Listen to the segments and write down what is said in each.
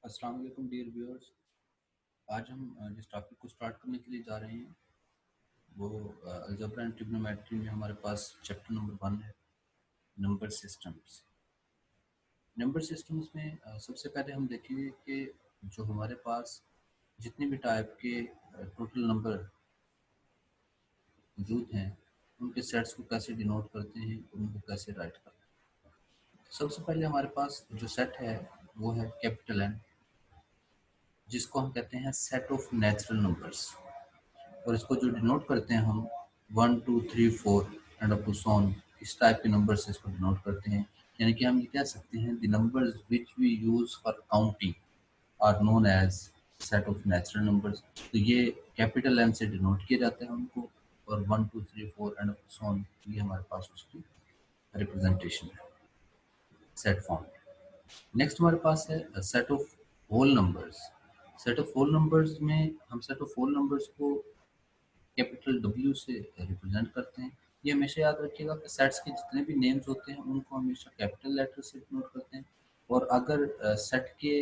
अस्सलाम वालेकुम dear viewers. आज हम जिस टॉपिक को स्टार्ट करने के लिए जा रहे हैं वो अलजेब्रा एंड ट्रिग्नोमेट्री में हमारे पास चैप्टर नंबर 1 है, नंबर सिस्टम्स। नंबर सिस्टम्स में सबसे पहले हम देखेंगे कि जो हमारे पास जितने भी टाइप के टोटल नंबर मौजूद हैं उनके सेट्स को कैसे डिनोट करते हैं, उनको कैसे राइट करते हैं। सबसे पहले हमारे पास जो सेट है वो है कैपिटल एन, जिसको हम कहते हैं सेट ऑफ नेचुरल नंबर्स। और इसको जो डिनोट करते हैं हम 1 2 3 4 एंड अप टू सॉन, इस टाइप के नंबर से इसको डिनोट करते हैं। यानी कि हम ये कह सकते हैं the numbers which we use for counting are known as set of natural numbers. तो ये कैपिटल एन से डिनोट किया जाता है उनको, और 1 2 3 4 एंड अप टू सॉन ये हमारे पास उसकी रिप्रेजेंटेशन है सेट फॉर्म। नेक्स्ट हमारे पास है set of whole numbers. Set of whole numbers में हम सेट ऑफ होल नंबर्स को कैपिटल डब्ल्यू से रिप्रेजेंट करते हैं। ये हमेशा याद रखिएगा कि सेट्स के जितने भी नेम्स होते हैं उनको हमेशा कैपिटल लेटर से डिनोट करते हैं। और अगर सेट के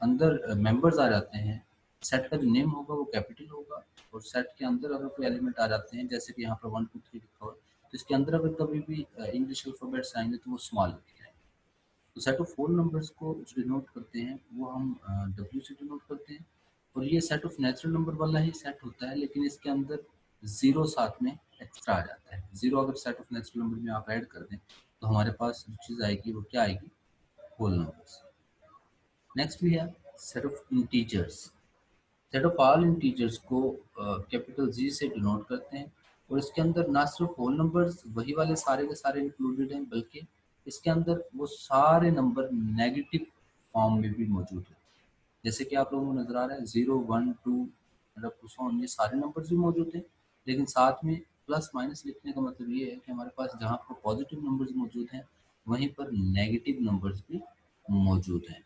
अंदर मेंबर्स आ जाते हैं, सेट का जो नेम होगा वो कैपिटल होगा, और सेट के अंदर अगर कोई एलिमेंट आ जाते हैं जैसे कि यहाँ पर 1 2 3 लिखा हुआ है, तो इसके अंदर अगर कभी भी इंग्लिश अल्फाबेट्स आएंगे तो वो स्मॉल लिखे जाएंगे। तो सेट ऑफ फोर नंबर्स को जो डिनोट करते हैं वो हम डब्ल्यू से डिनोट करते हैं। और ये सेट ऑफ नेचुरल नंबर वाला ही सेट होता है, लेकिन इसके अंदर जीरो साथ में एक्स्ट्रा आ जाता है। जीरो अगर सेट ऑफ नेचुरल नंबर में आप ऐड कर दें तो हमारे पास जो चीज़ आएगी वो क्या आएगी, होल नंबर्स। नेक्स्ट भी है set of integers. Set of all integers को कैपिटल जी से डिनोट करते हैं। और इसके अंदर ना सिर्फ होल नंबर्स वही वाले सारे के सारे इंक्लूडेड हैं, बल्कि इसके अंदर वो सारे नंबर नेगेटिव फॉर्म में भी मौजूद है। जैसे कि आप लोगों को नजर आ रहा है 0 1 2 मतलब कुछ ये सारे नंबर्स भी मौजूद हैं, लेकिन साथ में प्लस माइनस लिखने का मतलब ये है कि हमारे पास जहाँ पर पॉजिटिव नंबर्स मौजूद हैं वहीं पर नेगेटिव नंबर्स भी मौजूद हैं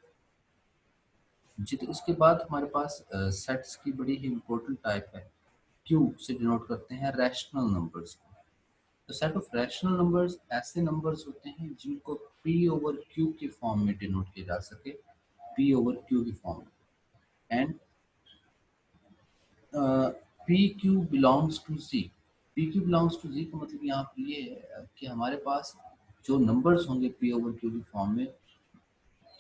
जी। तो इसके बाद हमारे पास सेट्स की बड़ी ही इम्पोर्टेंट टाइप है, क्यू से डिनोट करते हैं रैशनल नंबर्स को। तो सेट ऑफ रैशनल नंबर्स ऐसे नंबर्स होते हैं जिनको पी ओवर क्यू के फॉर्म में डिनोट किया जा सके, पी ओवर क्यू की फॉर्म में। And P Q belongs to Z. P Q belongs to Z का मतलब यहाँ पर ये है कि हमारे पास जो नंबर्स होंगे पी ओवर क्यू की फॉर्म में,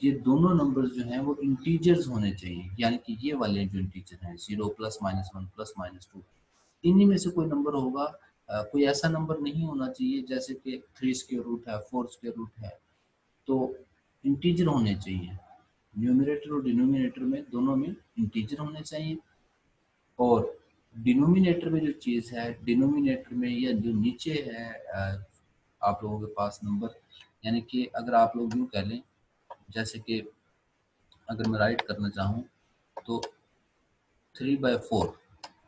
ये दोनों नंबर्स जो हैं वो इंटीजर्स होने चाहिए। यानी कि ये वाले जो इंटीजर हैं 0 प्लस माइनस 1 प्लस माइनस 2, इन्हीं में से कोई नंबर होगा। कोई ऐसा नंबर नहीं होना चाहिए जैसे कि 3 स्क्वायर रूट है, 4 स्क्वायर रूट है। तो इंटीजर होने चाहिए, न्यूमरेटर और डिनोमिनेटर में दोनों में इंटीजर होने चाहिए। और डिनोमिनेटर में जो चीज़ है, डिनोमिनेटर में या जो नीचे है आप लोगों के पास नंबर, यानी कि अगर आप लोग यूँ कह लें, जैसे कि अगर मैं राइट करना चाहूँ तो 3/4,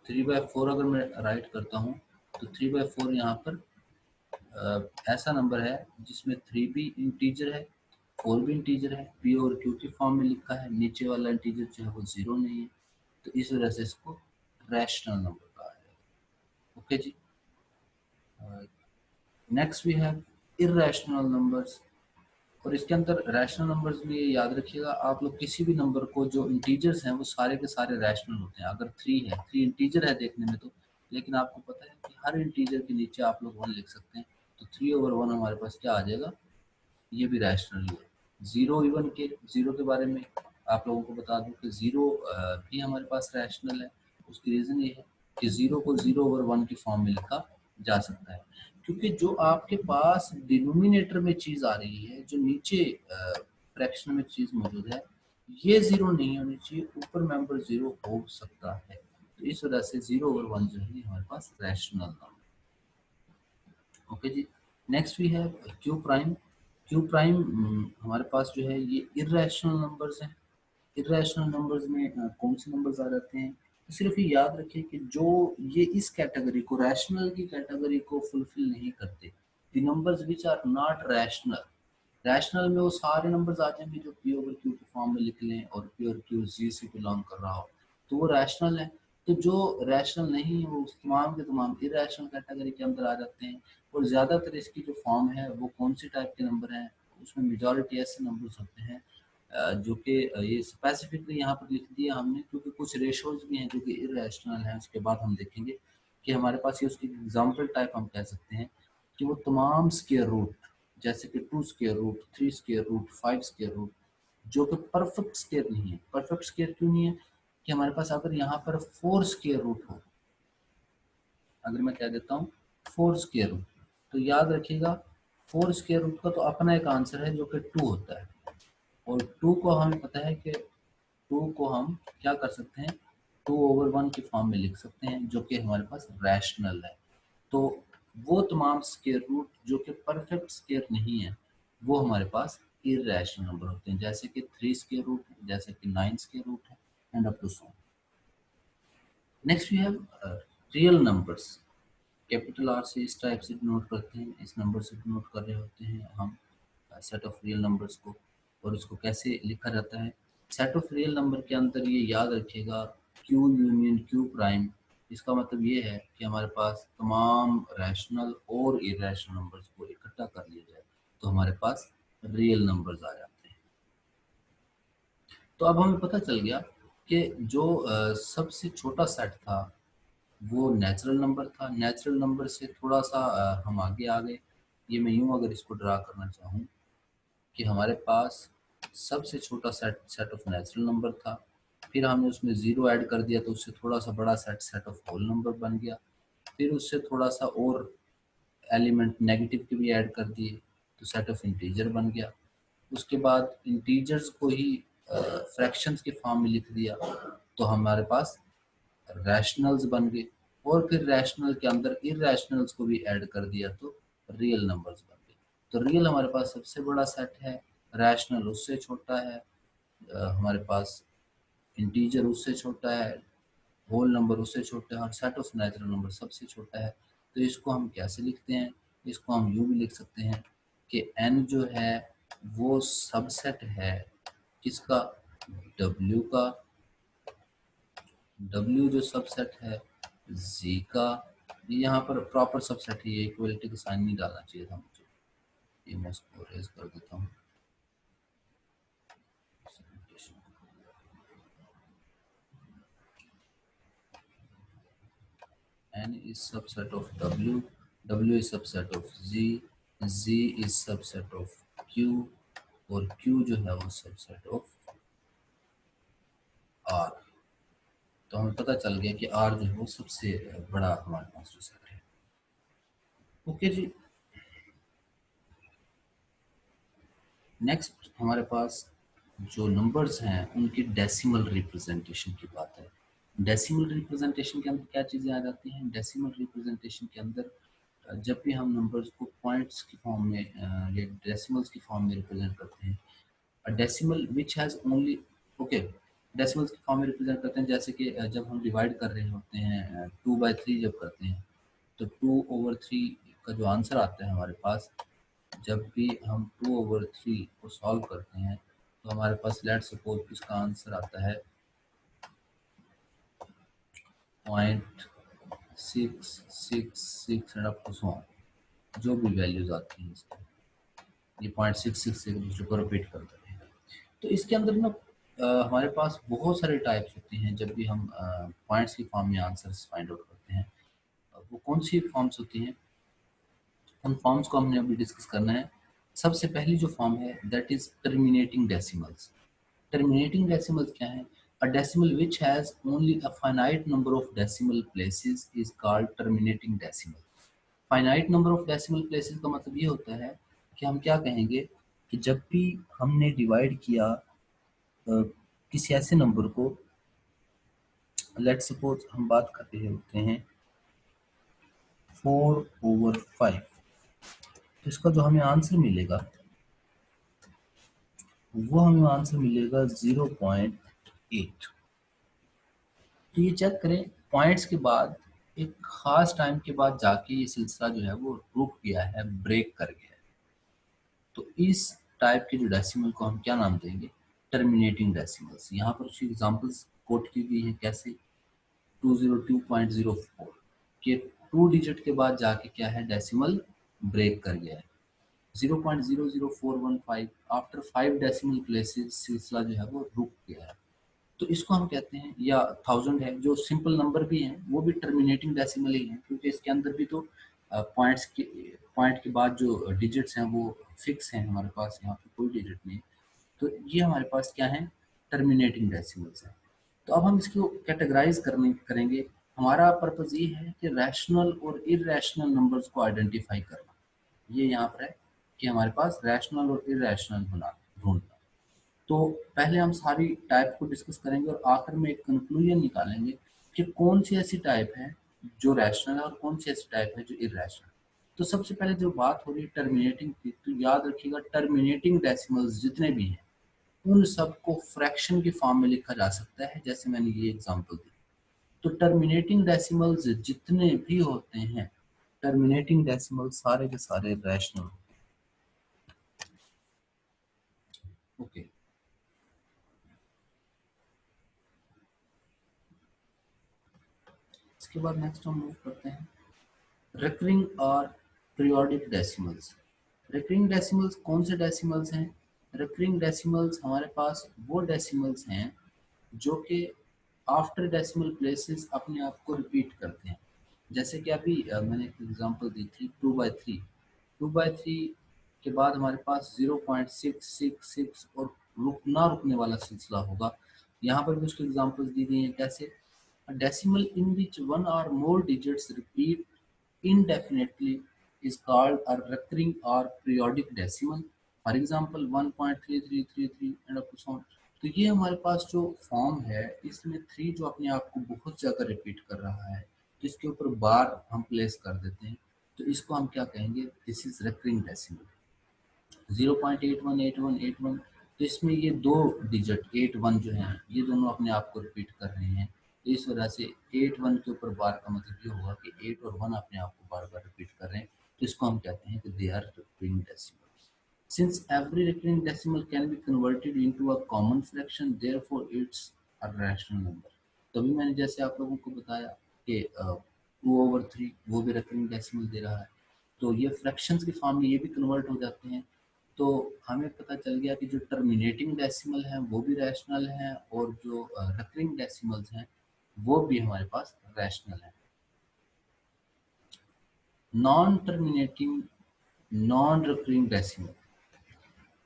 3/4 अगर मैं राइट करता हूँ तो 3/4 यहाँ पर ऐसा नंबर है जिसमें 3 भी इंटीजर है, 4 भी इंटीजर है, पी और क्यू की फॉर्म में लिखा है, नीचे वाला इंटीजर जो है वो 0 नहीं है। तो इस वजह से इसको रैशनल नंबर कहा जाएगा। ओके जी। Next we have irrational numbers. और इसके अंदर रैशनल नंबर्स भी ये याद रखिएगा आप लोग, किसी भी नंबर को जो इंटीजर्स हैं वो सारे के सारे रैशनल होते हैं। अगर 3 है, 3 इंटीजर है देखने में तो, लेकिन आपको पता है कि हर इंटीजर के नीचे आप लोग 1 लिख सकते हैं। तो 3/1 हमारे पास क्या आ जाएगा, ये भी रैशनल ही है। जीरो इवन के जीरो के बारे में आप लोगों को बता दूं कि जीरो भी हमारे पास रैशनल है। उसकी रीज़न ये है कि जीरो को 0/1 की फॉर्म में लिखा जा सकता है, क्योंकि जो आपके पास डिनोमिनेटर में चीज़ आ रही है, जो नीचे फ्रैक्शन में चीज़ मौजूद है, ये जीरो नहीं होनी चाहिए, ऊपर मेंबर जीरो हो सकता है। तो इस वजह से 0/1 जो है हमारे पास रैशनल नंबर। ओके जी। नेक्स्ट भी है क्यू प्राइम। क्यू प्राइम हमारे पास जो है ये इर्रेशनल नंबर्स हैं। इर्रेशनल नंबर्स में कौन से नंबर्स आ जाते हैं, तो सिर्फ ये याद रखिए कि जो ये इस कैटेगरी को, रैशनल की कैटेगरी को फुलफिल नहीं करते, the numbers which are not rational. Rational में वो सारे नंबर्स आ जाएंगे जो पी ओवर क्यू की फॉर्म में लिख लें और पी ओवर क्यू जी से बिलोंग कर रहा हो, तो वो रैशनल है। तो जो रैशनल नहीं है वो तमाम के तमाम इरेशनल कैटेगरी के अंदर आ जाते हैं। और ज़्यादातर इसकी जो फॉर्म है वो कौन सी टाइप के नंबर हैं, उसमें मेजॉरिटी ऐसे नंबर्स होते हैं जो कि ये स्पेसिफिकली यहाँ पर लिख दिया हमने, क्योंकि कुछ रेशोज भी हैं जो कि इरेशनल हैं। उसके बाद हम देखेंगे कि हमारे पास ये उसकी एग्जाम्पल टाइप हम कह सकते हैं कि वो तमाम स्क्वायर रूट, जैसे कि 2 square root, 3 square root, 5 square root, जो कि परफेक्ट स्क्वायर नहीं है। परफेक्ट स्क्वायर क्यों नहीं है? कि हमारे पास अगर यहाँ पर 4 स्क्वायर रूट हो, अगर मैं कह देता हूँ 4 स्क्वायर रूट, तो याद रखिएगा 4 स्क्वायर रूट का तो अपना एक आंसर है जो कि 2 होता है, और 2 को हमें पता है कि 2 को हम क्या कर सकते हैं, 2/1 की फॉर्म में लिख सकते हैं, जो कि हमारे पास रैशनल है। तो वो तमाम स्क्वायर रूट जो कि परफेक्ट स्क्वायर नहीं है, वो हमारे पास इरैशनल नंबर होते हैं, जैसे कि 3 स्क्वायर रूट, जैसे कि 9 स्क्वायर रूट है, and up to so. Next we have real numbers. Capital R से इस टाइप से डिनोट करते हैं, इस नंबर से डिनोट कर रहे होते हैं हम सेट ऑफ रियल नंबर्स को। और उसको कैसे लिखा जाता है? सेट ऑफ रियल नंबर के अंदर ये याद रखिएगा, क्यू यूनियन क्यू प्राइम, इसका मतलब ये है कि हमारे पास तमाम रैशनल और इरेशनल नंबर्स को इकट्ठा कर लिया जाए तो हमारे पास रियल नंबर्स आ जाते हैं। तो अब हमें पता चल गया कि जो सबसे छोटा सेट था वो नेचुरल नंबर था। नेचुरल नंबर से थोड़ा सा हम आगे आ गए। ये मैं यूँ अगर इसको ड्रा करना चाहूँ कि हमारे पास सबसे छोटा set set of natural number था, फिर हमने उसमें ज़ीरो ऐड कर दिया तो उससे थोड़ा सा बड़ा set set of whole number बन गया, फिर उससे थोड़ा सा और एलिमेंट नेगेटिव के भी ऐड कर दिए तो सेट ऑफ इंटीजर बन गया। उसके बाद इंटीजर्स को ही फ्रैक्शंस के फॉर्म में लिख दिया तो हमारे पास रैशनल्स बन गए, और फिर रैशनल के अंदर इरैशनल्स को भी ऐड कर दिया तो रियल नंबर्स बन गए। तो रियल हमारे पास सबसे बड़ा सेट है, रैशनल उससे छोटा है, हमारे पास इंटीजर उससे छोटा है, होल नंबर उससे छोटा है, और सेट ऑफ नेचुरल नंबर सबसे छोटा है। तो इसको हम कैसे लिखते हैं? इसको हम यूँ भी लिख सकते हैं कि n जो है वो सबसेट है किसका? w का। w जो सबसेट है z का। ये यहाँ पर प्रॉपर सबसेट है, ये इक्वलिटी का साइन नहीं डालना चाहिए था मुझे, ये मैं इसको रेज कर देता हूँ। n is subset of w, w is subset of z, z is subset of q, और q जो है वो सबसेट ऑफ r। तो हमें पता चल गया कि r जो है वो सबसे बड़ा हमारे पास जो सेट है। ओके जी, नेक्स्ट हमारे पास जो नंबर्स हैं उनकी डेसिमल रिप्रेजेंटेशन की बात है। डेसिमल रिप्रेजेंटेशन के अंदर क्या चीज़ें आ जाती हैं? डेसिमल रिप्रेजेंटेशन के अंदर जब भी हम नंबर्स को पॉइंट्स की फॉर्म में या डेसिमल्स की फॉर्म में रिप्रेजेंट करते हैं, decimal which has only, okay, decimals की फॉर्म में रिप्रेजेंट करते हैं, जैसे कि जब हम डिवाइड कर रहे होते हैं 2/3 जब करते हैं तो 2/3 का जो आंसर आता है हमारे पास, जब भी हम 2/3 को सॉल्व करते हैं तो हमारे पास लेट्स सपोज इसका आंसर आता है 0.666 and up to so on, जो भी वैल्यूज आती हैं इसकी, ये 0.66 से एक दूसरे को रिपीट करते हैं। तो इसके अंदर ना हमारे पास बहुत सारे टाइप्स होती हैं जब भी हम पॉइंट्स की फॉर्म में आंसर्स फाइंड आउट करते हैं। वो कौन सी फॉर्म्स होती हैं, उन फॉर्म्स को हमने अभी डिस्कस करना है। सबसे पहली जो फॉर्म है that is terminating decimals. Terminating decimals क्या है? A decimal which has only a finite number of decimal places is called terminating decimal. Finite number of decimal places का मतलब ये होता है कि हम क्या कहेंगे कि जब भी हमने डिवाइड किया किसी ऐसे नंबर को, लेट्स सपोज हम बात कर रहे होते हैं 4/5, तो इसका जो हमें आंसर मिलेगा वो हमें आंसर मिलेगा 0.8। तो ये चेक करें, पॉइंट्स के बाद एक खास टाइम के बाद जाके ये सिलसिला जो है वो रुक गया है, ब्रेक कर गया है। तो इस टाइप के जो डेसिमल को हम क्या नाम देंगे? Terminating decimals. यहाँ पर कुछ एग्जांपल्स कोट की गई है, कैसे? 202.04 के 2 डिजिट के बाद जाके क्या है, डेसिमल ब्रेक कर गया है। 0.00415 आफ्टर 5 डेसिमल प्लेसेस सिलसिला जो है वो रुक गया है। तो इसको हम कहते हैं, या 1000 है जो सिंपल नंबर भी हैं वो भी टर्मिनेटिंग डेसिमल ही हैं, क्योंकि इसके अंदर भी तो पॉइंट के बाद जो डिजिट्स हैं वो फिक्स हैं हमारे पास, यहाँ पे कोई डिजिट नहीं। तो ये हमारे पास क्या है, टर्मिनेटिंग डेसिमल्स है। तो अब हम इसको कैटेगराइज करेंगे। हमारा पर्पज ये है कि रैशनल और इरेशनल नंबर्स को आइडेंटिफाई करना। ये यहाँ पर है कि हमारे पास रैशनल और इरेशनल ढूंढना। तो पहले हम सारी टाइप को डिस्कस करेंगे और आखिर में एक कंक्लूजन निकालेंगे कि कौन सी ऐसी टाइप है जो रैशनल है और कौन सी ऐसी टाइप है जो इरेशनल। तो सबसे पहले जो बात हो रही है टर्मिनेटिंग की, तो याद रखिएगा टर्मिनेटिंग डेसिमल्स जितने भी हैं उन सबको फ्रैक्शन की फॉर्म में लिखा जा सकता है, जैसे मैंने ये एग्जांपल दी। तो टर्मिनेटिंग डेसिमल्स जितने भी होते हैं, टर्मिनेटिंग डेसिमल सारे के सारे रैशनल। ओके, इसके बाद नेक्स्ट हम मूव करते हैं रिकरिंग और पीरियोडिक डेसिमल्स। रिकरिंग डेसिमल्स कौन से डेसिमल्स हैं? रिकरिंग डेसिमल्स हमारे पास वो डेसिमल्स हैं जो कि आफ्टर डेसिमल प्लेसेस अपने आप को रिपीट करते हैं। जैसे कि अभी मैंने एक एग्जांपल दी थी 2/3। 2/3 के बाद हमारे पास 0.666 और ना रुकने वाला सिलसिला होगा। यहाँ पर भी उसके एग्जांपल्स दी गई हैं। कैसे? A decimal in which one or more digits repeat indefinitely is called a recurring or periodic decimal. For example, 1.3333 and up to so on. तो ये हमारे पास जो फॉर्म है इसमें 3 जो अपने आप को बहुत ज़्यादा रिपीट कर रहा है, इसके ऊपर बार हम प्लेस कर देते हैं, तो इसको हम क्या कहेंगे? This is recurring decimal. 0.818181, तो इसमें ये दो डिजिट 81 जो हैं ये दोनों अपने आप को रिपीट कर रहे हैं। इस वजह से 81 के ऊपर बार का मतलब ये होगा कि 8 और 1 अपने आप को बार बार रिपीट कर रहे हैं, तो इसको हम कहते हैं कि they are recurring decimal. Since every recurring decimal can be converted into a common fraction, therefore it's a rational number. तभी मैंने जैसे आप लोगों को बताया कि 2/3 वो भी recurring decimal दे रहा है, तो ये फ्रैक्शंस की फॉर्म में ये भी कन्वर्ट हो जाते हैं। तो हमें पता चल गया कि जो टर्मिनेटिंग डेसिमल हैं वो भी रैशनल हैं और जो रिकरिंग डेसिमल्स हैं वो भी हमारे पास रैशनल हैं। Non terminating non recurring decimal,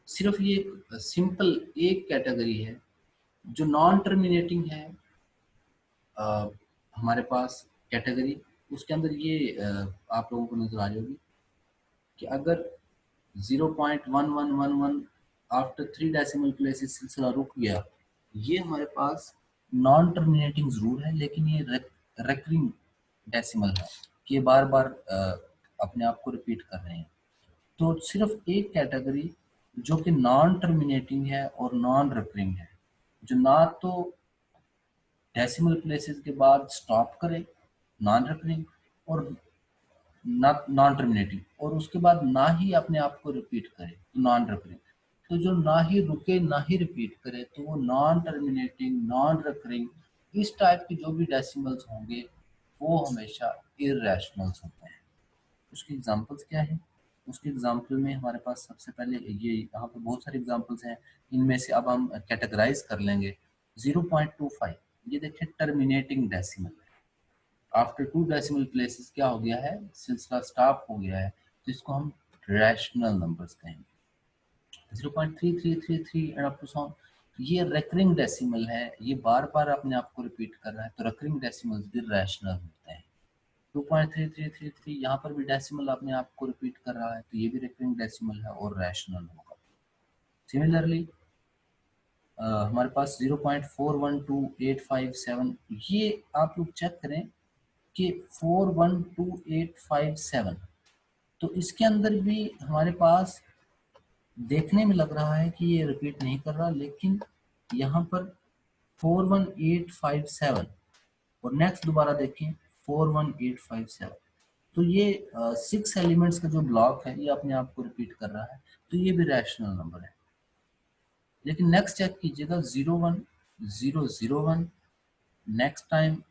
सिर्फ ये सिंपल एक कैटेगरी है जो नॉन टर्मिनेटिंग है। हमारे पास कैटेगरी उसके अंदर ये आप लोगों को नजर आ जाएगी कि अगर 0.1111 आफ्टर 3 डेसिमल प्लेसेस सिलसिला रुक गया, ये हमारे पास नॉन टर्मिनेटिंग जरूर है लेकिन ये रेकरिंग डेसिमल है कि ये बार बार अपने आप को रिपीट कर रहे हैं। तो सिर्फ एक कैटेगरी जो कि नॉन टर्मिनेटिंग है और नॉन रिकरिंग है, जो ना तो डेसिमल प्लेसेस के बाद स्टॉप करे, नॉन रिकरिंग, और नॉन टर्मिनेटिंग, और उसके बाद ना ही अपने आप को रिपीट करे, नॉन रिकरिंग। तो जो ना ही रुके ना ही रिपीट करे तो वो नॉन टर्मिनेटिंग नॉन रिकरिंग इस टाइप के जो भी डेसिमल्स होंगे वो हमेशा इरेशनल्स होते हैं। उसकी एग्जांपल्स क्या है? उसके एग्जांपल में हमारे पास सबसे पहले ये यहाँ पे बहुत सारे एग्जांपल्स हैं, इनमें से अब हम कैटेगराइज कर लेंगे। 0.25 ये देखिए terminating decimal, after 2 decimal places क्या हो गया है, सिलसिला स्टॉप हो गया है, तो इसको हम रैशनल नंबर्स कहेंगे। 0.3333 and up to so on, ये रिकरिंग डेसिमल है, ये बार बार अपने आप को रिपीट कर रहा है, तो रिकरिंग डेसिमल्स भी रैशनल होते हैं। 2.3333 यहाँ पर भी डेसिमल अपने आप को रिपीट कर रहा है, तो ये भी रिकरिंग डेसिमल है और रैशनल होगा। सिमिलरली हमारे पास 0.412857, ये आप लोग चेक करें कि 412857, तो इसके अंदर भी हमारे पास देखने में लग रहा है कि ये रिपीट नहीं कर रहा, लेकिन यहाँ पर 41857 और नेक्स्ट दोबारा देखें 41857, तो ये 6 एलिमेंट्स का जो ब्लॉक है ये अपने आप को रिपीट कर रहा है, तो ये भी रैशनल नंबर है। लेकिन नेक्स्ट चेक कीजिएगा 01001, नेक्स्ट टाइम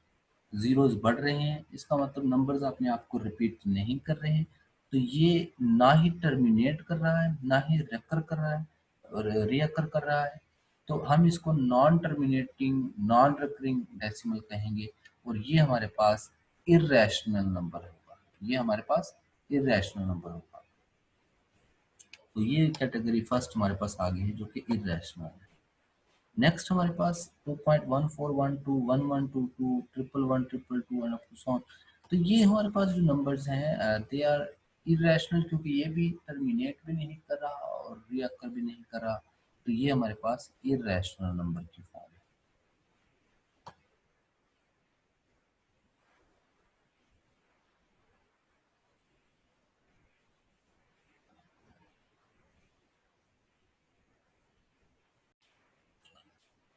जीरोस बढ़ रहे हैं, इसका मतलब नंबर्स अपने आप को रिपीट नहीं कर रहे हैं, तो ये ना ही टर्मिनेट कर रहा है ना ही रेकर कर रहा है और रियकर कर रहा है, तो हम इसको non terminating non recurring decimal कहेंगे और ये हमारे पास इर्रेशनल नंबर होगा। ये हमारे पास इर्रेशनल नंबर होगा। तो ये कैटेगरी फर्स्ट हमारे पास आ गई है जो कि इर्रेशनल है। नेक्स्ट हमारे पास 2.1412 1122 111 and up to so on. तो ये हमारे पास जो नंबर्स हैं दे आर इरेशनल, क्योंकि ये भी टर्मिनेट भी नहीं कर रहा और रिअकर भी नहीं कर रहा, तो ये हमारे पास इरेशनल नंबर की फॉर्म है।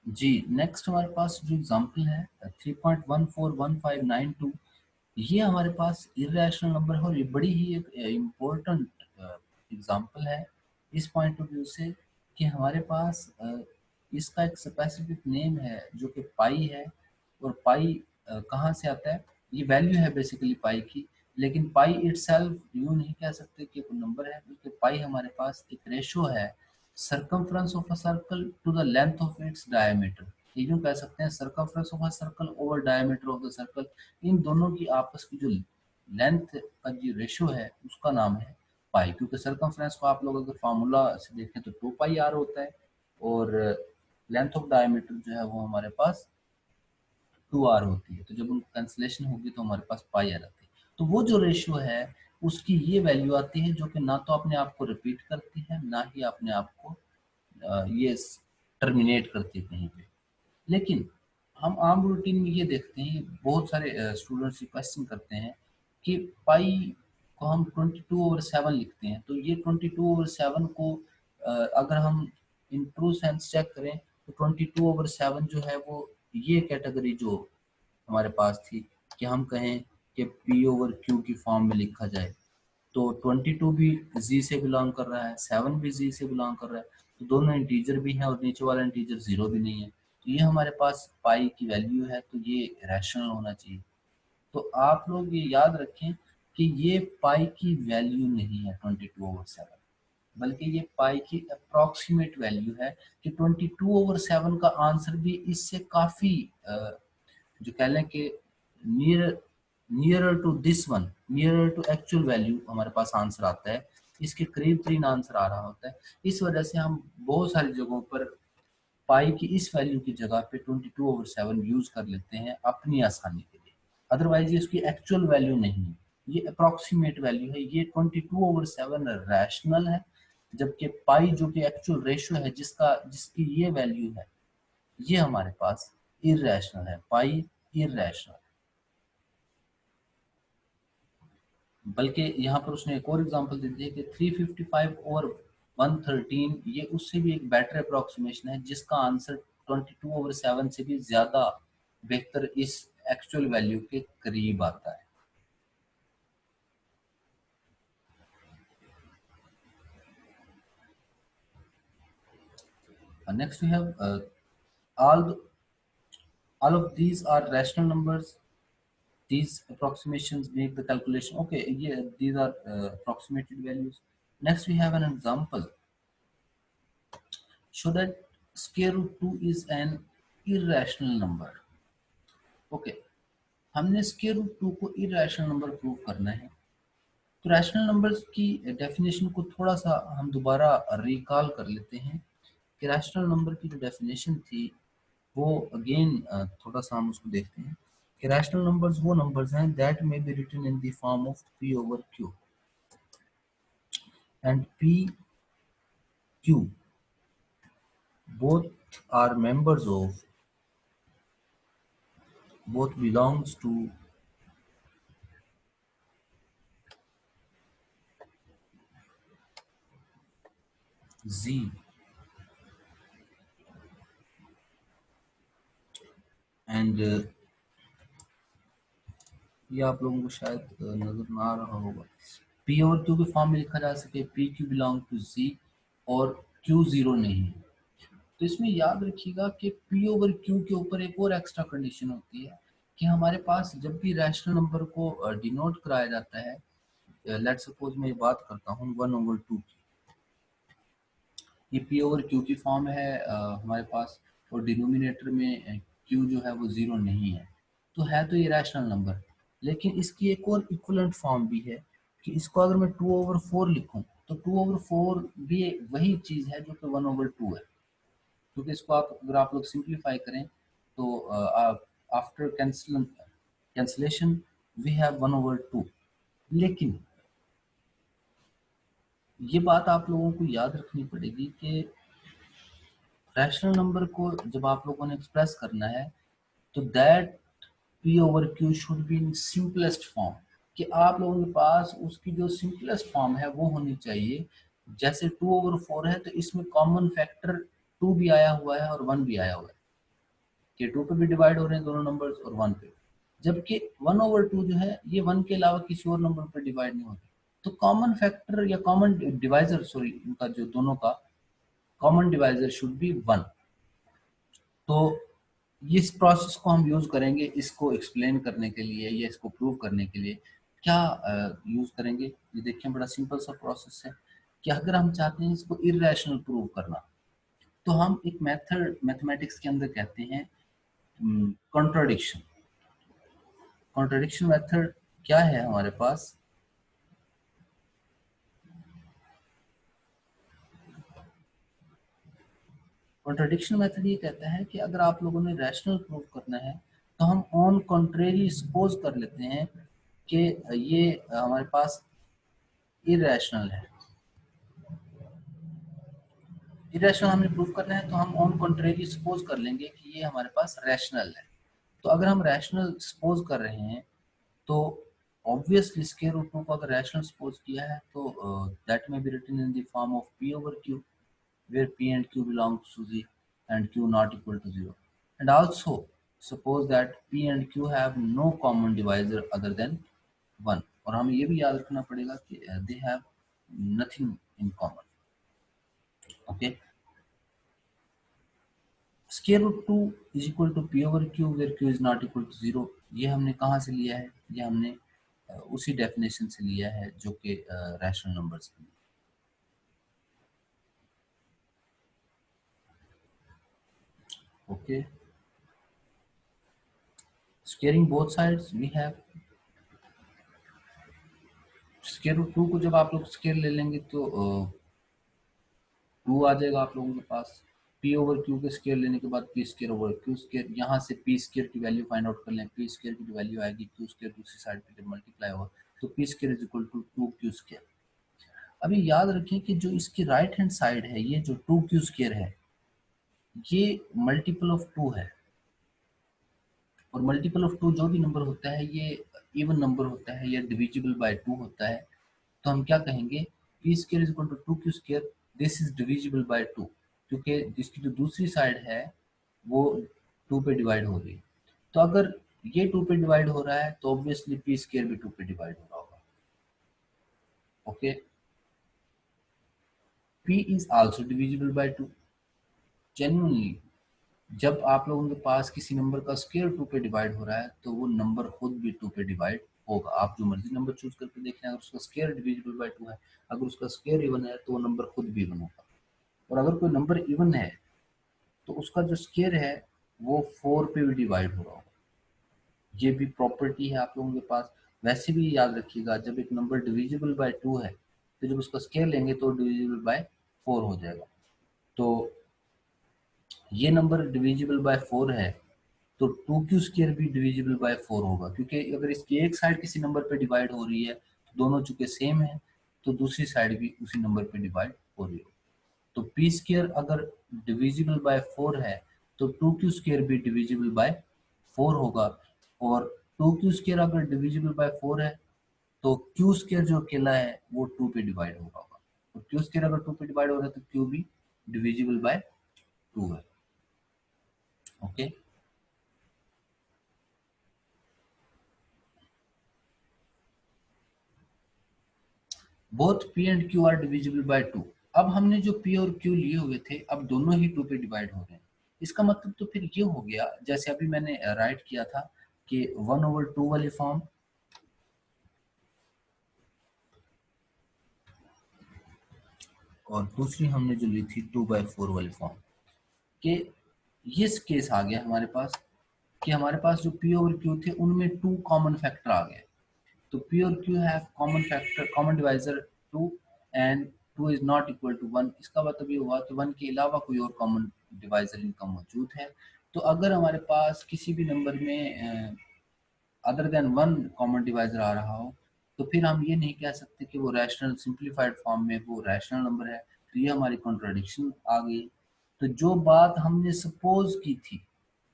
जी, नेक्स्ट हमारे पास जो एग्जांपल है 3.141592, ये हमारे पास इरेशनल नंबर है और ये बड़ी ही एक इम्पोर्टेंट एग्जांपल है इस पॉइंट ऑफ व्यू से कि हमारे पास इसका एक स्पेसिफिक नेम है जो कि पाई है। और पाई कहाँ से आता है? ये वैल्यू है बेसिकली पाई की, लेकिन पाई इटसेल्फ यूँ नहीं कह सकते कि कोई नंबर है, बल्कि पाई हमारे पास एक रेशो है circumference of a circle to the length of its diameter। ये यूँ कह सकते हैं circumference of a circle over diameter of the circle। इन दोनों की आपस की जो लेंथ का जो रेशो है उसका नाम है पाई, क्योंकि सर्कमफ्रेंस को आप लोग अगर फार्मूला से देखें तो 2 पाई r होता है और लेंथ ऑफ डायमीटर जो है वो हमारे पास 2r होती है। तो जब उनकी कैंसिलेशन होगी तो हमारे पास पाई आ जाती है। तो वो जो रेशियो है उसकी ये वैल्यू आती है जो कि ना तो अपने आप को रिपीट करती है ना ही अपने आप को ये टर्मिनेट करती है कहीं पे। लेकिन हम आम रूटीन में ये देखते हैं, बहुत सारे स्टूडेंट्स ये क्वेश्चन करते हैं कि पाई को हम 22/7 लिखते हैं, तो ये 22/7 को अगर हम इन ट्रू सेंस चेक करें तो 22/7 जो है वो ये कैटेगरी जो हमारे पास थी कि हम कहें कि P/Q की फॉर्म में लिखा जाए, तो 22 भी जी से बिलोंग कर रहा है, 7 भी जी से बिलोंग कर रहा है, तो दोनों इंटीजर भी हैं और नीचे वाला इंटीजर जीरो भी नहीं है, तो ये हमारे पास पाई की वैल्यू है, तो ये रैशनल होना चाहिए। तो आप लोग ये याद रखें कि ये पाई की वैल्यू नहीं है 22/7, बल्कि ये पाई की अप्रॉक्सीमेट वैल्यू है कि 22/7 का आंसर भी इससे काफ़ी जो कह लें कि near nearer to this one, nearer to actual value हमारे पास आंसर आता है, इसके करीब तरीन आंसर आ रहा होता है। इस वजह से हम बहुत सारी जगहों पर पाई की इस वैल्यू की जगह पे 22/7 यूज कर लेते हैं अपनी आसानी के लिए, अदरवाइज ये इसकी एक्चुअल वैल्यू नहीं है, ये अप्रॉक्सीमेट वैल्यू है। ये 22/7 रैशनल है, जबकि पाई जो कि एक्चुअल रेशियो है जिसकी ये वैल्यू है, ये हमारे पास इरेशनल है, पाई इरेशनल। बल्कि यहाँ पर उसने एक और एग्जांपल दे दी है कि 355/113, ये उससे भी एक बेटर अप्रोक्सीमेशन है जिसका आंसर 22/7 से भी ज़्यादा बेहतर इस एक्चुअल वैल्यू के करीब आता है। Next we have all all of these are rational numbers. These approximations make the calculation okay. Yeah, these are approximated values. Next we have an example. Show that square root 2 is an irrational number. Okay, हमने square root 2 को irrational number prove करना है। तो rational numbers की definition को थोड़ा सा हम दोबारा रिकॉल कर लेते हैं कि रैशनल नंबर की जो डेफिनेशन थी वो अगेन थोड़ा सा हम उसको देखते हैं कि रैशनल नंबर्स वो नंबर्स हैं that may be written in the form of P/Q and P/Q both are members of, both belongs to Z and ये आप लोगों को शायद नजर ना आ रहा होगा, P और Q के फॉर्म में लिखा जा सके PQ बिलोंग टू Z और Q जीरो नहीं है। तो इसमें याद रखिएगा कि P/Q के ऊपर एक और एक्स्ट्रा कंडीशन होती है कि हमारे पास जब भी रैशनल नंबर को डिनोट कराया जाता है लेट्स सपोज मैं ये बात करता हूँ 1/2 की, ये पी ओवर क्यू की फॉर्म है हमारे पास, और डिनोमिनेटर में क्यू जो है वो 0 नहीं है, तो है तो ये रैशनल नंबर। लेकिन इसकी एक और इक्विवेलेंट फॉर्म भी है कि इसको अगर मैं 2/4 लिखूं तो 2/4 भी वही चीज़ है जो कि 1/2 है, क्योंकि इसको आप अगर आप लोग सिंप्लीफाई करें तो आफ्टर कैंसलेशन वी हैव 1/2। लेकिन ये बात आप लोगों को याद रखनी पड़ेगी कि रैशनल नंबर को जब आप लोगों ने एक्सप्रेस करना है तो that P over Q should be in simplest form, कि आप लोगों के पास उसकी जो सिंपलेस्ट फॉर्म है वो होनी चाहिए। जैसे 2/4 है तो इसमें कॉमन फैक्टर 2 भी आया हुआ है और 1 भी आया हुआ है, कि 2 पे भी डिवाइड हो रहे हैं दोनों नंबर्स और 1 पे, जबकि 1/2 जो है ये 1 के अलावा किसी और नंबर पे डिवाइड नहीं होता। तो कॉमन फैक्टर या कॉमन डिवाइजर, सॉरी, इनका जो दोनों का कॉमन डिवाइजर शुड बी 1। तो इस प्रोसेस को हम यूज करेंगे इसको एक्सप्लेन करने के लिए या इसको प्रूव करने के लिए। क्या यूज करेंगे, ये देखिए बड़ा सिंपल सा प्रोसेस है कि अगर हम चाहते हैं इसको इरेशनल प्रूव करना, तो हम एक मेथड मैथमेटिक्स के अंदर कहते हैं कॉन्ट्राडिक्शन। कॉन्ट्राडिक्शन मेथड क्या है हमारे पास, कॉन्ट्रडिक्शन मेथड ये कहता है कि अगर आप लोगों ने रैशनल प्रूव करना है तो हम ऑन कॉन्ट्रेरी सपोज कर लेते हैं कि ये हमारे पास इरेशनल है। इरेशनल हमें प्रूव करना है तो हम ऑन कॉन्ट्रेरी सपोज कर लेंगे कि ये हमारे पास रैशनल है। तो अगर हम रैशनल सपोज कर रहे हैं तो ऑब्वियसली स्क्वायर रूट 2 को अगर रैशनल सपोज किया है तो that may be written in the form of p over q, where p and q belongs to z and q not equal to 0. And also suppose that p and q have no common divisor other than 1, और हमें ये भी याद रखना पड़ेगा कि they have nothing in common. Okay, square root 2 is equal to p over q where q is not equal to 0, ये हमने कहाँ से लिया है, ये हमने उसी डेफिनेशन से लिया है जो कि रैशनल नंबर्स की। Okay, squaring both sides we have square root 2 को जब आप लोग स्क्वायर ले लेंगे तो 2 आ जाएगा आप लोगों के पास। p ओवर q के स्क्वायर लेने के बाद p square over q square, यहाँ से p स्क्वायर की वैल्यू फाइंड आउट कर लें, p स्क्वायर की जो वैल्यू आएगी q स्क्वायर दूसरी साइड पे जब मल्टीप्लाई होगा तो p square is equal to 2q square. अभी याद रखें कि जो इसकी राइट हैंड साइड है ये जो 2q स्क्वायर है ये मल्टीपल ऑफ 2 है, और मल्टीपल ऑफ 2 जो भी नंबर होता है ये इवन नंबर होता है या डिविजिबल बाय 2 होता है। तो हम क्या कहेंगे, P square is equal to 2q square, this is divisible by 2, क्योंकि इसकी जो दूसरी साइड है वो 2 पे डिवाइड हो रही है। तो अगर ये 2 पे डिवाइड हो रहा है तो ऑब्वियसली पी स्क्र भी 2 पे डिवाइड हो रहा होगा। Okay, p is also divisible by 2। Genuinely जब आप लोगों के पास किसी नंबर का स्क्वायर 2 पे डिवाइड हो रहा है तो वो नंबर खुद भी 2 पे डिवाइड होगा। आप जो मर्जी नंबर चूज करके देख लें, अगर उसका स्क्वायर डिविजिबल बाय 2 है, अगर उसका स्क्वायर इवन है तो वो नंबर खुद भी इवन होगा। और अगर कोई नंबर इवन है तो उसका जो स्क्वायर है वो 4 पे भी डिवाइड हो रहा होगा। ये भी प्रॉपर्टी है आप लोगों के पास। वैसे भी याद रखिएगा जब एक नंबर डिविजिबल बाय 2 है तो जब उसका स्क्वायर लेंगे तो डिविजिबल बाय 4 हो जाएगा। तो ये नंबर डिविजिबल बाय 4 है तो 2q स्क्वायर भी डिविजिबल बाय 4 होगा, क्योंकि अगर इसकी एक साइड किसी नंबर पे डिवाइड हो रही है तो दोनों चूंकि सेम है तो दूसरी साइड भी उसी नंबर पे डिवाइड हो रही है। तो p स्क्वायर अगर डिविजिबल बाय 4 है तो 2q स्क्वायर भी डिविजिबल बाय 4 होगा, और 2q स्क्वायर अगर डिविजिबल बाय 4 है तो q स्क्वायर जो अकेला है वो 2 पे डिवाइड होगा। तो q स्क्वायर अगर 2 पे डिवाइड हो रहा है तो q भी डिविजिबल बाय 2 है। Okay, both p and q are divisible by 2। अब हमने जो p और q लिए हुए थे अब दोनों ही 2 पे डिवाइड हो रहे हैं। इसका मतलब तो फिर ये हो गया, जैसे अभी मैंने राइट किया था कि 1/2 वाली फॉर्म और दूसरी हमने जो ली थी 2/4 वाली फॉर्म के, ये केस आ गया हमारे पास कि हमारे पास जो P over Q थे उनमें 2 कॉमन फैक्टर आ गए। तो P और Q have common factor, common divisor 2 and 2 is not equal to 1। इसका मतलब ये हुआ कि 1 के अलावा कोई और कॉमन डिवाइजर इनका मौजूद है। तो अगर हमारे पास किसी भी नंबर में अदर देन 1 कॉमन डिवाइजर आ रहा हो, तो फिर हम ये नहीं कह सकते कि वो रैशनल सिंप्लीफाइड फॉर्म में वो रैशनल नंबर है। तो ये हमारी कॉन्ट्राडिक्शन आ गई। तो जो बात हमने सपोज की थी,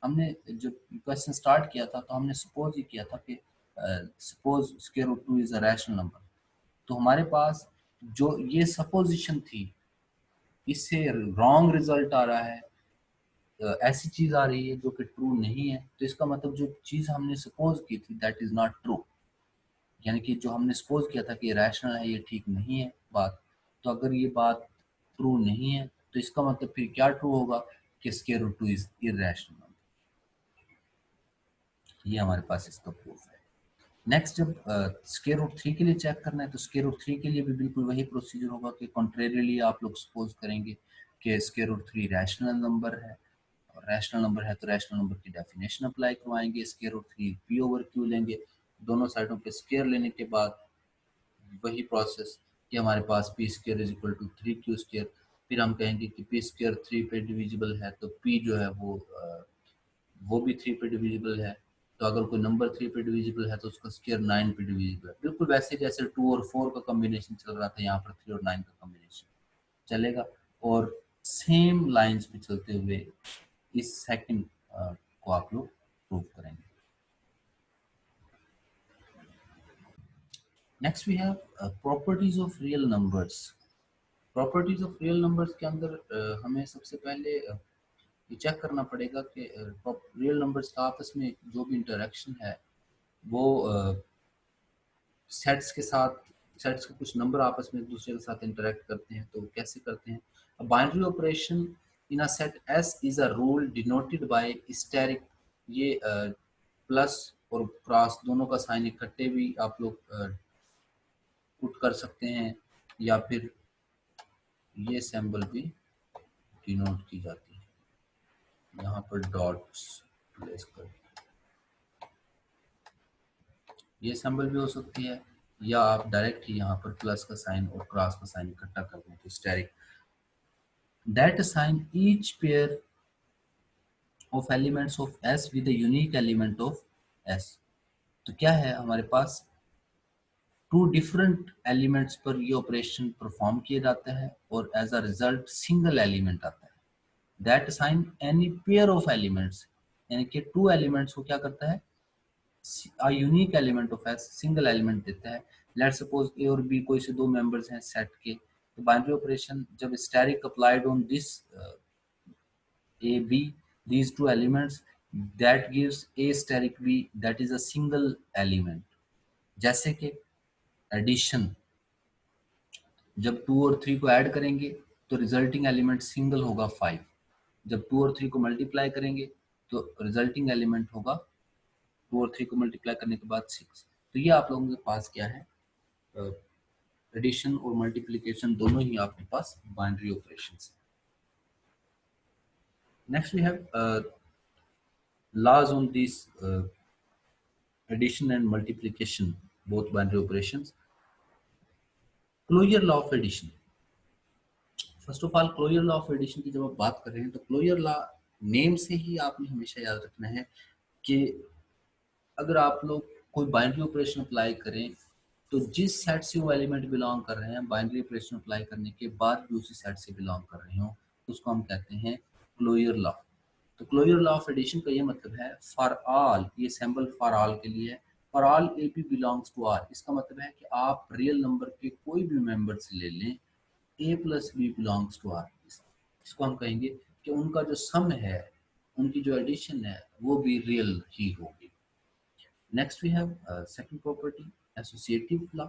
हमने जो क्वेश्चन स्टार्ट किया था तो हमने सपोज ही किया था कि suppose square root 2 is a rational number. तो हमारे पास जो ये सपोजिशन थी, इससे रॉन्ग रिजल्ट आ रहा है, ऐसी चीज आ रही है जो कि ट्रू नहीं है। तो इसका मतलब जो चीज हमने सपोज की थी दैट इज नॉट ट्रू, यानी कि जो हमने सपोज किया था कि ये रैशनल है, ये ठीक नहीं है बात। तो अगर ये बात ट्रू नहीं है तो इसका मतलब फिर क्या ट्रू होगा कि स्क्वायर रूट 2 इज इररेशनल। ये हमारे पास इसका प्रूफ है। नेक्स्ट, जब स्क्वायर रूट 3 के लिए चेक करना है तो स्क्वायर रूट 3 के लिए भी बिल्कुल वही प्रोसीजर होगा कि कॉन्ट्रेरियली आप लोग सपोज करेंगे कि स्क्वायर रूट 3 रैशनल नंबर है, और रैशनल नंबर है तो रैशनल नंबर की डेफिनेशन अप्लाई करवाएंगे। Square root 3 P over Q लेंगे, दोनों साइडों पे स्क्वायर लेने के बाद वही प्रोसेस कि हमारे पास P square is equal to 3Q²। फिर हम कहेंगे कि पी स्क्वायर 3 पे डिविजिबल है तो P जो है वो भी 3 पे डिविजिबल है। तो अगर कोई नंबर 3 पे डिविजिबल है तो उसका स्क्वायर 9 पे डिविजिबल है। बिल्कुल वैसे जैसे 2 और 4 का कॉम्बिनेशन चल रहा था, यहाँ पर 3 और 9 का कॉम्बिनेशन चलेगा। और सेम लाइंस पे चलते हुए इस सेकंड को आप लोग प्रूव करेंगे। Next we have properties of real numbers. Properties of real numbers के अंदर हमें सबसे पहले ये चेक करना पड़ेगा कि रियल नंबर्स का आपस में जो भी इंटरेक्शन है वो सेट्स के साथ, सेट्स के कुछ नंबर आपस में एक दूसरे के साथ इंटरेक्ट करते हैं। तो कैसे करते हैं? A binary operation in a set S is a rule denoted by asterisk. ये प्लस और क्रॉस दोनों का साइन इकट्ठे भी आप लोग पुट कर सकते हैं, या फिर ये सिंबल भी डिनोट की जाती है, यहाँ पर डॉट्स प्लेस कर, ये सिंबल भी हो सकती है, या आप डायरेक्ट ही यहाँ पर प्लस का साइन और क्रॉस का साइन इकट्ठा कर दें तो asterisk. That sign each pair of elements of S with a unique element of S. तो क्या है हमारे पास, 2 डिफरेंट एलिमेंट्स पर ये ऑपरेशन परफॉर्म किए जाते हैं और as a result single element आता है। That sign any pair of elements, यानी कि 2 एलिमेंट्स को क्या करता है, a unique element of S, single element देता है। लेट सपोज ए और बी कोई से 2 मेंबर्स हैं सेट के, तो बाइनरी ऑपरेशन जब static applied on this A B, these two elements, that gives a steric b, that is a single element। जैसे कि एडिशन, जब 2 और 3 को ऐड करेंगे तो रिजल्टिंग एलिमेंट सिंगल होगा 5। जब 2 और 3 को मल्टीप्लाई करेंगे तो रिजल्टिंग एलिमेंट होगा 2 और 3 को मल्टीप्लाई करने के बाद 6। तो ये आप लोगों के पास क्या है, एडिशन और मल्टीप्लिकेशन दोनों ही आपके पास बाइनरी ऑपरेशंस हैं। Next we have laws on this addition and multiplication, both binary operations। Closure law of addition, first of all closure law of addition की जब आप बात कर रहे हैं तो क्लोजर लॉ नेम से ही आपने हमेशा याद रखना है कि अगर आप लोग कोई बाइनरी ऑपरेशन अप्लाई करें तो जिस सेट से वो एलिमेंट बिलोंग कर रहे हैं, बाइनरी ऑपरेशन अप्लाई करने के बाद भी उसी सेट से बिलोंग कर रहे हो, तो उसको हम कहते हैं क्लोजर लॉ। तो क्लोजर लॉ ऑफ एडिशन का ये मतलब है फॉर ऑल, ये सिंबल फॉर ऑल के लिए है, for all A B belongs to R. इसका मतलब है कि आप रियल नंबर के कोई भी मेंबर से ले लें, A plus B belongs to R, इसको हम कहेंगे कि उनका जो सम है, उनकी जो एडिशन है वो भी रियल ही होगी। Next we have second property, associative law.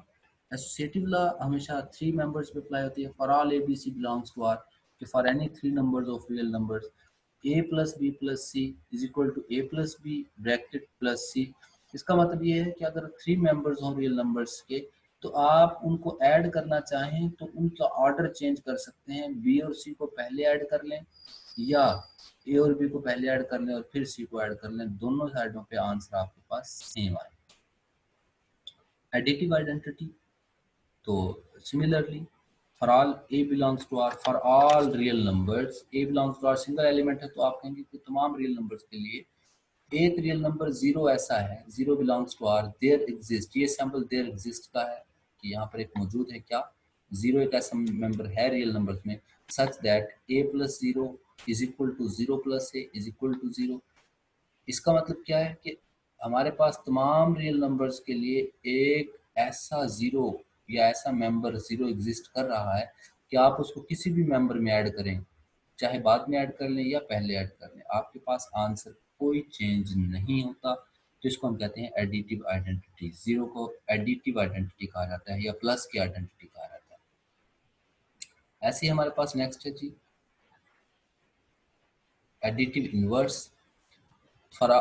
Associative law हमेशा 3 मेंबर्स पे अप्लाई होती है। For all A B C belongs to R, कि for any 3 numbers of real numbers A plus B plus C is equal to A plus B bracket plus C. इसका मतलब ये है कि अगर 3 मेंबर्स हों रियल नंबर्स के तो आप उनको ऐड करना चाहें तो उनका ऑर्डर चेंज कर सकते हैं, बी और सी को पहले ऐड कर लें या ए और बी को पहले ऐड कर लें और फिर सी को ऐड कर लें, दोनों साइडों पे आंसर आपके पास सेम आए। एडिटिव आइडेंटिटी, तो similarly for all A belongs to R, for all real numbers A belongs to R, single element है तो आप कहेंगे कि तमाम रियल नंबर्स के लिए एक रियल नंबर जीरो ऐसा है, zero belongs to R, there exist, ये सैम्पल देयर एग्जिस्ट का है कि यहाँ पर एक मौजूद है, क्या जीरो एक ऐसा मेंबर है रियल नंबर्स में, such that A plus zero is equal to zero plus A is equal to zero. इसका मतलब क्या है कि हमारे पास तमाम रियल नंबर्स के लिए एक ऐसा ज़ीरो या ऐसा मेंबर ज़ीरो एग्जिस्ट कर रहा है कि आप उसको किसी भी मेंबर में ऐड करें, चाहे बाद में ऐड कर लें या पहले ऐड कर लें, आपके पास आंसर कोई चेंज नहीं होता। तो इसको हम कहते हैं एडिटिव आइडेंटिटी। ज़ीरो को एडिटिव आइडेंटिटी कहा जाता है या प्लस की आइडेंटिटी कहा जाता है। ऐसे ही हमारे पास नेक्स्ट है G additive inverse. For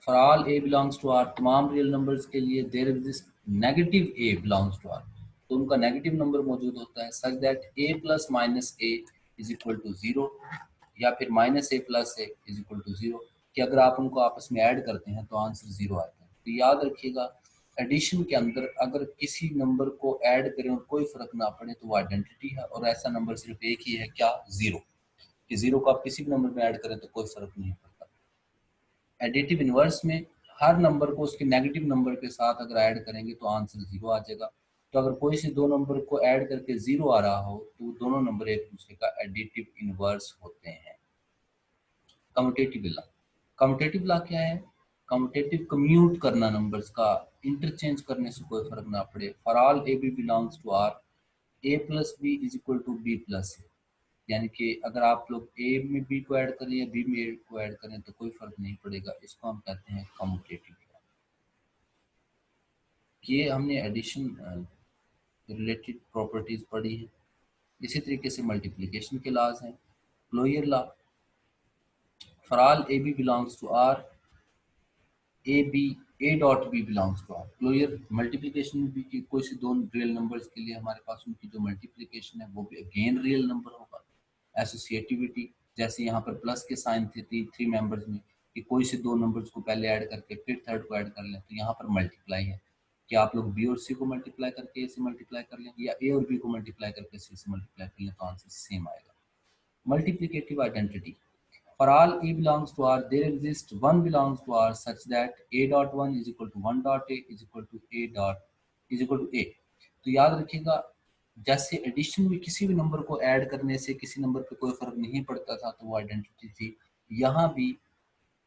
all A belongs to R, तमाम रियल नंबर्स के लिए there exist negative A belongs to R, तो उनका नेगेटिव नंबर मौजूद होता है, such that A plus minus A is equal to zero, या फिर minus A plus A is equal to zero, कि अगर आप उनको आपस में ऐड करते हैं तो आंसर जीरो आता है। तो याद रखिएगा एडिशन के अंदर अगर किसी नंबर को ऐड करें और कोई फर्क ना पड़े तो वो आइडेंटिटी है, और ऐसा नंबर सिर्फ एक ही है, क्या, जीरो, कि जीरो को आप किसी भी नंबर में ऐड करें तो कोई फर्क नहीं पड़ता। एडिटिव इनवर्स में हर नंबर को उसके नेगेटिव नंबर के साथ अगर ऐड करेंगे तो आंसर जीरो आ जाएगा। तो अगर कोई से दो नंबर को ऐड करके जीरो आ रहा हो तो दोनों नंबर एक दूसरे का एडिटिव इनवर्स होते हैं। कम्यूटेटिव लॉ, कम्यूटेटिव लॉ क्या है? कम्यूटेटिव कम्यूट करना नंबर्स का, इंटरचेंज करने से कोई फर्क ना पड़े। For all A B belongs to R, A plus B is equal to B plus A, यानी कि अगर आप लोग ए में बी को ऐड करें या बी में ए को ऐड करें तो कोई फर्क नहीं पड़ेगा, इसको हम कहते हैं कम्यूटेटिव। ये हमने एडिशन रिलेटेड प्रॉपर्टीज पढ़ी है। इसी तरीके से मल्टीप्लिकेशन के लॉज हैं। Closure law, for all A B belongs to R, A B A dot B belongs to R. Closure multiplication में भी कि कोई से दो रियल नंबर्स के लिए हमारे पास उनकी जो मल्टीप्लिकेशन है वो भी अगेन रियल नंबर होगा। एसोसिएटिविटी, जैसे यहाँ पर प्लस के साइन थे थ्री मेंबर्स में, कि कोई से दो नंबर्स को पहले ऐड करके फिर थर्ड को ऐड कर लें, तो यहाँ पर मल्टीप्लाई है कि आप लोग बी और सी को मल्टीप्लाई करके ए से मल्टीप्लाई कर लें या ए और बी को मल्टीप्लाई करके सी से मल्टीप्लाई कर लें, तो आंसर सेम आएगा। Multiplicative identity, for all E belongs to R, there exists one belongs to R such that A dot one is equal to one dot A is equal to A dot is equal to A। तो याद रखिएगा जैसे addition में किसी भी number को add करने से किसी नंबर पे कोई फर्क नहीं पड़ता था तो वो आइडेंटिटी थी, यहाँ भी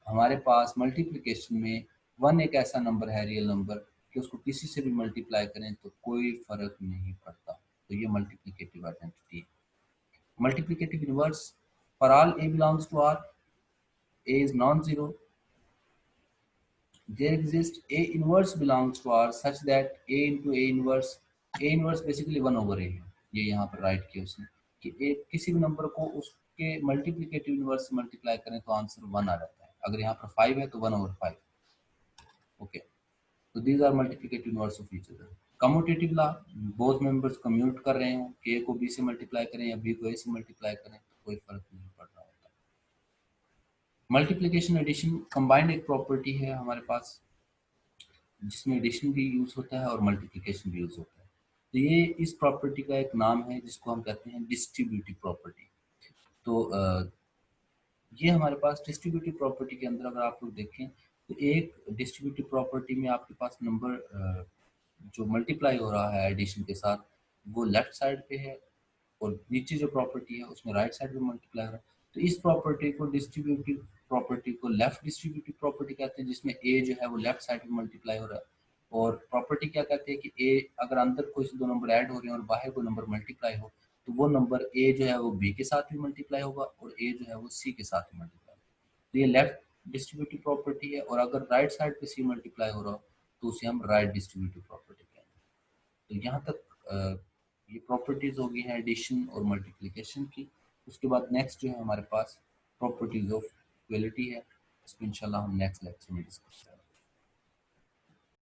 हमारे पास मल्टीप्लिकेशन में वन एक ऐसा नंबर है रियल नंबर कि उसको किसी से भी मल्टीप्लाई करें तो कोई फर्क नहीं पड़ता, तो ये मल्टीप्लिकेटिव आइडेंटिटी है। Multiplicative inverse, for all A belongs to R, A is non-zero, there exists A inverse belongs to R such that A into A inverse basically 1 over A है, ये यहाँ पर राइट किया उसने कि A किसी भी नंबर को उसके मल्टीप्लिकेटिव इनवर्स से मल्टीप्लाई करें तो आंसर 1 आ जाता है। अगर यहाँ पर 5 है तो 1 over 5। ओके, तो these are multiplicative inverse of each other. Commutative law, both members commute कर रहे हो कि A को B से मल्टीप्लाई करें या B को A से मल्टीप्लाई करें तो कोई फर्क नहीं पड़ रहा होता। मल्टीप्लिकेशन एडिशन कंबाइंड एक प्रॉपर्टी है हमारे पास जिसमें एडिशन भी यूज होता है और मल्टीप्लिकेशन भी यूज होता है। तो ये इस प्रॉपर्टी का एक नाम है जिसको हम कहते हैं डिस्ट्रीब्यूटिव प्रॉपर्टी। तो ये हमारे पास डिस्ट्रीब्यूटिव प्रॉपर्टी के अंदर अगर आप लोग देखें तो एक डिस्ट्रीब्यूटिव प्रॉपर्टी में आपके पास नंबर जो मल्टीप्लाई हो रहा है एडिशन के साथ वो लेफ्ट साइड पे है, और नीचे जो प्रॉपर्टी है उसमें राइट साइड पे मल्टीप्लाई हो रहा है। तो इस प्रॉपर्टी को डिस्ट्रीब्यूटिव प्रॉपर्टी को लेफ्ट डिस्ट्रीब्यूटिव प्रॉपर्टी कहते हैं, जिसमें ए जो है वो लेफ्ट साइड पे मल्टीप्लाई हो रहा है। और प्रॉपर्टी क्या कहते हैं कि ए अगर अंदर कोई से दो नंबर ऐड हो रहे हैं और बाहर कोई नंबर मल्टीप्लाई हो तो वो नंबर ए जो है वो बी के साथ भी मल्टीप्लाई होगा और ए जो है वो सी के साथ भी मल्टीप्लाई होगा। तो ये लेफ्ट डिस्ट्रीब्यूटिव प्रॉपर्टी है, और अगर राइट साइड पे सी मल्टीप्लाई हो रहा हो तो उसे हम राइट डिस्ट्रीब्यूटिव प्रॉपर्टी कहते हैं। तो यहाँ तक ये प्रॉपर्टीज होगी हैं एडिशन और मल्टीप्लिकेशन की। उसके बाद नेक्स्ट जो है हमारे पास प्रॉपर्टीज ऑफ इक्वलिटी है, इसको इंशाल्लाह हम नेक्स्ट लेक्चर में डिस्कस करेंगे।